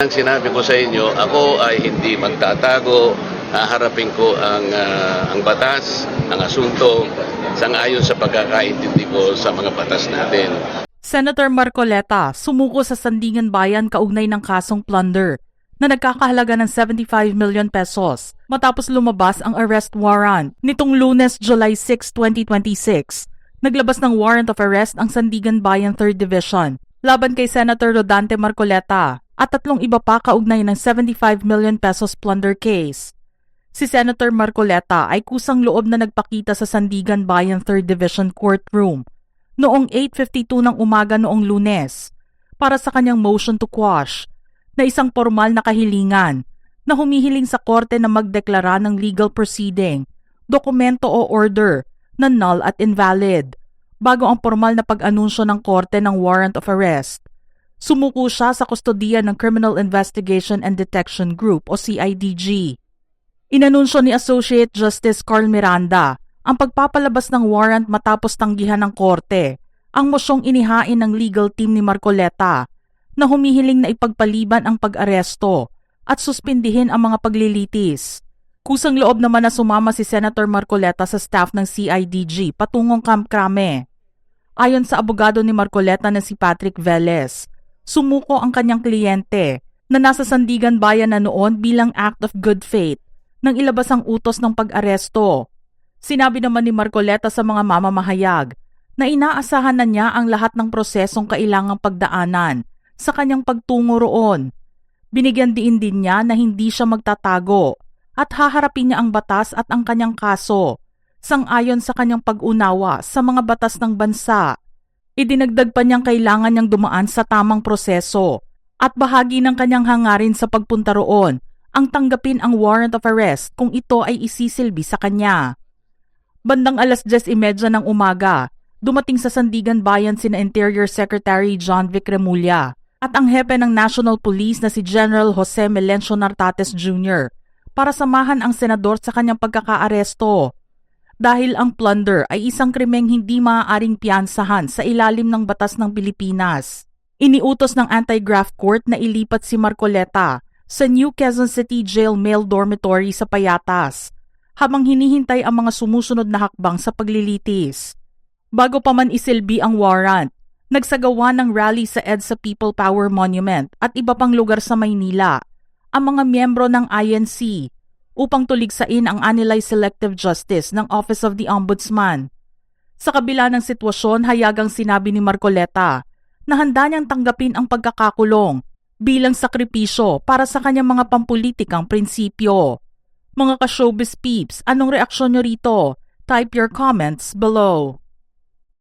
ang sinabi ko sa inyo, ako ay hindi magtatago, haharapin ko ang batas, ang asunto, sang-ayon sa pagkakaintindi ko sa mga batas natin. Senator Marcoleta sumuko sa Sandigan Bayan kaugnay ng kasong plunder na nagkakahalaga ng 75 million pesos matapos lumabas ang arrest warrant. Nitong Lunes, July 6, 2026, naglabas ng warrant of arrest ang Sandigan Bayan 3rd Division laban kay Senator Rodante Marcoleta at 3 iba pa kaugnay ng 75 million pesos plunder case. Si Senator Marcoleta ay kusang loob na nagpakita sa Sandigan Bayan 3rd Division courtroom noong 8:52 ng umaga noong Lunes para sa kanyang motion to quash na isang formal na kahilingan na humihiling sa korte na magdeklara ng legal proceeding, dokumento o order na null at invalid bago ang formal na pag-anunsyo ng korte ng warrant of arrest. Sumuko siya sa kustodiya ng Criminal Investigation and Detection Group o CIDG. Inanunsyo ni Associate Justice Carl Miranda ang pagpapalabas ng warrant matapos tanggihan ng korte ang mosyong inihain ng legal team ni Marcoleta na humihiling na ipagpaliban ang pag-aresto at suspindihin ang mga paglilitis. Kusang loob naman na sumama si Senator Marcoleta sa staff ng CIDG patungong Camp Crame. Ayon sa abogado ni Marcoleta na si Patrick Velez, sumuko ang kanyang kliyente na nasa Sandigan Bayan na noon bilang act of good faith nang ilabas ang utos ng pag-aresto. Sinabi naman ni Marcoleta sa mga mamamahayag na inaasahan na niya ang lahat ng prosesong kailangang pagdaanan sa kanyang pagtungo roon. Binigyan din niya na hindi siya magtatago at haharapin niya ang batas at ang kanyang kaso, sang-ayon sa kanyang pag-unawa sa mga batas ng bansa. Idinagdag pa niyang kailangan niyang dumaan sa tamang proseso at bahagi ng kanyang hangarin sa pagpunta roon ang tanggapin ang warrant of arrest kung ito ay isisilbi sa kanya. Bandang 10:30 ng umaga, dumating sa Sandigan Bayan sina Interior Secretary John Vic Remulla at ang hepe ng National Police na si General Jose Melencio Nartates Jr. para samahan ang senador sa kanyang pagkakaaresto. Dahil ang plunder ay isang krimeng hindi maaaring piyansahan sa ilalim ng batas ng Pilipinas. Iniutos ng Anti-Graft Court na ilipat si Marcoleta sa New Quezon City Jail Male Dormitory sa Payatas habang hinihintay ang mga sumusunod na hakbang sa paglilitis. Bago pa man isilbi ang warrant, nagsagawa ng rally sa EDSA People Power Monument at iba pang lugar sa Maynila ang mga miyembro ng INC upang tuligsain ang Anilay Selective Justice ng Office of the Ombudsman. Sa kabila ng sitwasyon, hayagang sinabi ni Marcoleta na handa niyang tanggapin ang pagkakakulong bilang sakripisyo para sa kanyang mga pampulitikang prinsipyo. Mga ka-showbiz peeps, anong reaksyon nyo rito? Type your comments below.